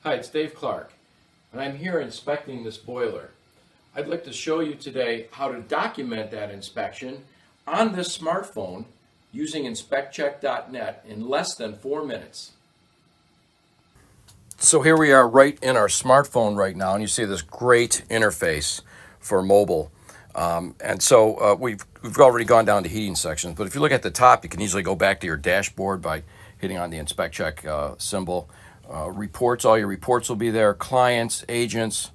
Hi, it's Dave Clark, and I'm here inspecting this boiler. I'd like to show you today how to document that inspection on this smartphone using InspectCheck.net in less than 4 minutes. So here we are right in our smartphone right now, and you see this great interface for mobile. We've already gone down to heating sections, but if you look at the top, you can easily go back to your dashboard by hitting on the InspectCheck symbol. Reports, all your reports will be there, clients, agents,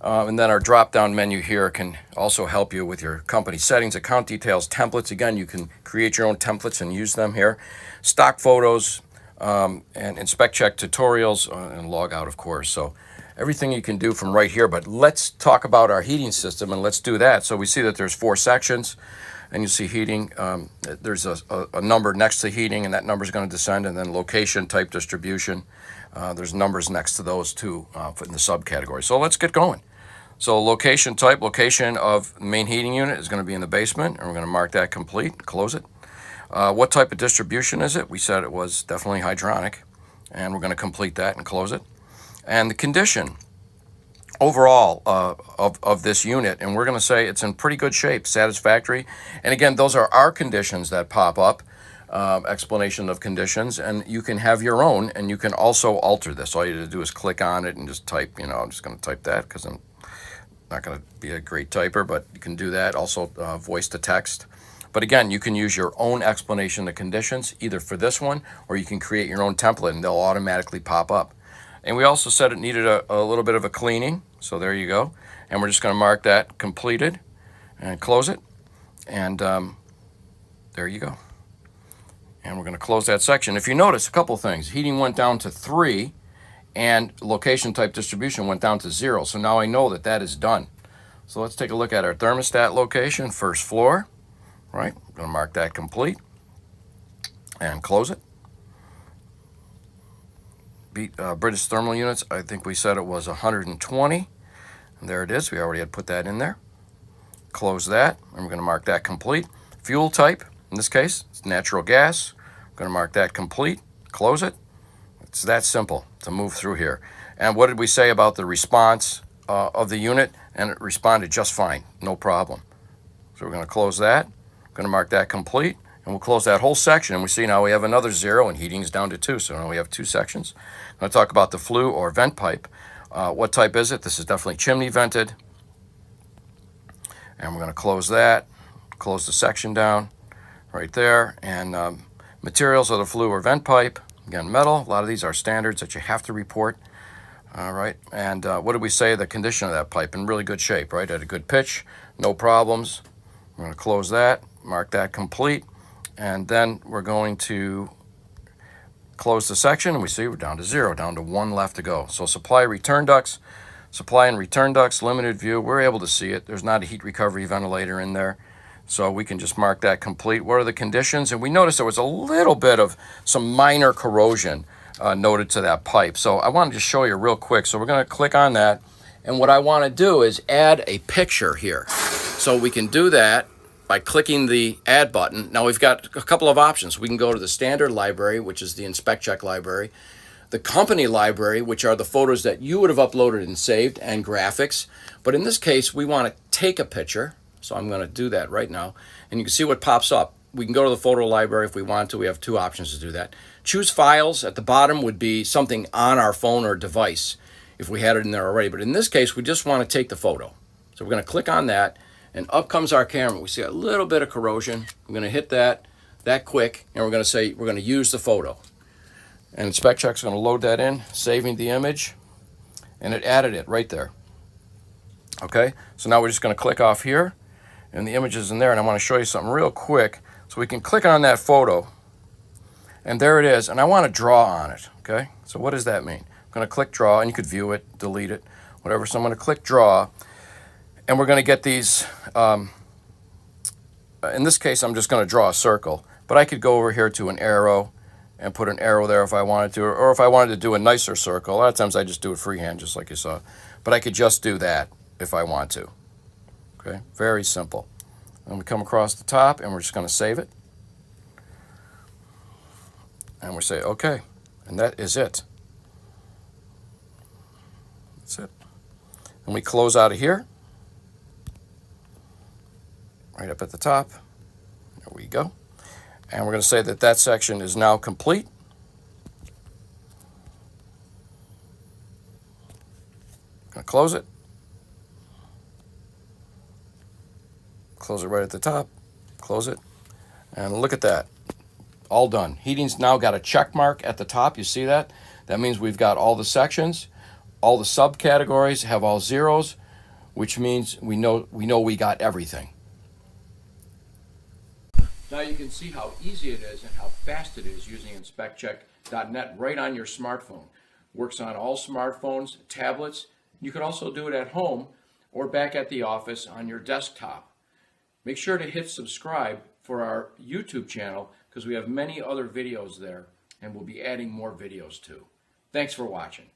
and then our drop-down menu here can also help you with your company settings, account details, templates. Again, you can create your own templates and use them here. Stock photos, and InspectCheck tutorials, and log out, of course. So everything you can do from right here. But let's talk about our heating system, and let's do that. So we see that there's 4 sections, and you see heating. There's a number next to heating, and that number is going to descend, and then location, type, distribution. There's numbers next to those too in the subcategory. So let's get going. So location type, location of the main heating unit is going to be in the basement, and we're going to mark that complete, close it. What type of distribution is it? We said it was definitely hydronic, and we're going to complete that and close it. And the condition overall of this unit, and we're going to say it's in pretty good shape, satisfactory. And again, those are our conditions that pop up. Explanation of conditions, and you can have your own, and you can also alter this. All you have to do is click on it and just type, I'm just going to type that because I'm not going to be a great typer, but you can do that. Also voice to text. But again, you can use your own explanation of conditions either for this one, or you can create your own template and they'll automatically pop up. And we also said it needed a little bit of a cleaning, so there you go. And we're just going to mark that completed and close it, and there you go. And we're going to close that section. If you notice a couple things, heating went down to 3 and location type distribution went down to 0. So now I know that that is done. So let's take a look at our thermostat location, first floor, right? I'm going to mark that complete and close it. British thermal units, I think we said it was 120. And there it is. We already had put that in there. Close that, and we're going to mark that complete. Fuel type, in this case, it's natural gas. I'm going to mark that complete, close it. It's that simple to move through here. And what did we say about the response of the unit? And it responded just fine, no problem. So we're going to close that. I'm going to mark that complete, and we'll close that whole section. And we see now we have another 0, and heating's down to 2. So now we have 2 sections. I'm going to talk about the flue or vent pipe. What type is it? This is definitely chimney vented. And we're going to close that, close the section down right there. And materials of the flue or vent pipe, again, metal. A lot of these are standards that you have to report. All right, and what did we say? The condition of that pipe in really good shape, right? At a good pitch, no problems. We're going to close that, mark that complete, and then we're going to close the section, and we see we're down to 0, down to 1 left to go. So supply and return ducts, limited view. We're able to see it. There's not a heat recovery ventilator in there. So we can just mark that complete. What are the conditions? And we noticed there was a little bit of some minor corrosion noted to that pipe. So I wanted to show you real quick. So we're going to click on that. And what I want to do is add a picture here. So we can do that by clicking the add button. Now we've got a couple of options. We can go to the standard library, which is the InspectCheck library, the company library, which are the photos that you would have uploaded and saved, and graphics. But in this case, we want to take a picture. So I'm going to do that right now. And you can see what pops up. We can go to the photo library if we want to. We have 2 options to do that. Choose files. At the bottom would be something on our phone or device if we had it in there already. But in this case, we just want to take the photo. So we're going to click on that, and up comes our camera. We see a little bit of corrosion. I'm going to hit that quick, and we're going to say we're going to use the photo. And InspectCheck's going to load that in, saving the image, and it added it right there. Okay, so now we're just going to click off here. And the image is in there, and I want to show you something real quick. So we can click on that photo, and there it is, and I want to draw on it, okay? So what does that mean? I'm going to click draw, and you could view it, delete it, whatever. So I'm going to click draw, and we're going to get these, in this case, I'm just going to draw a circle, but I could go over here to an arrow and put an arrow there if I wanted to, or if I wanted to do a nicer circle. A lot of times I just do it freehand, just like you saw, but I could just do that if I want to. Okay, very simple. And we come across the top, and we're just going to save it. And we say, okay, and that is it. That's it. And we close out of here, right up at the top. There we go. And we're going to say that that section is now complete. Going to close it. Close it right at the top. Close it. And look at that. All done. Heating's now got a check mark at the top. You see that? That means we've got all the sections. All the subcategories have all zeros, which means we know we got everything. Now you can see how easy it is and how fast it is using InspectCheck.net right on your smartphone. Works on all smartphones, tablets. You could also do it at home or back at the office on your desktop. Make sure to hit subscribe for our YouTube channel because we have many other videos there and we'll be adding more videos too. Thanks for watching.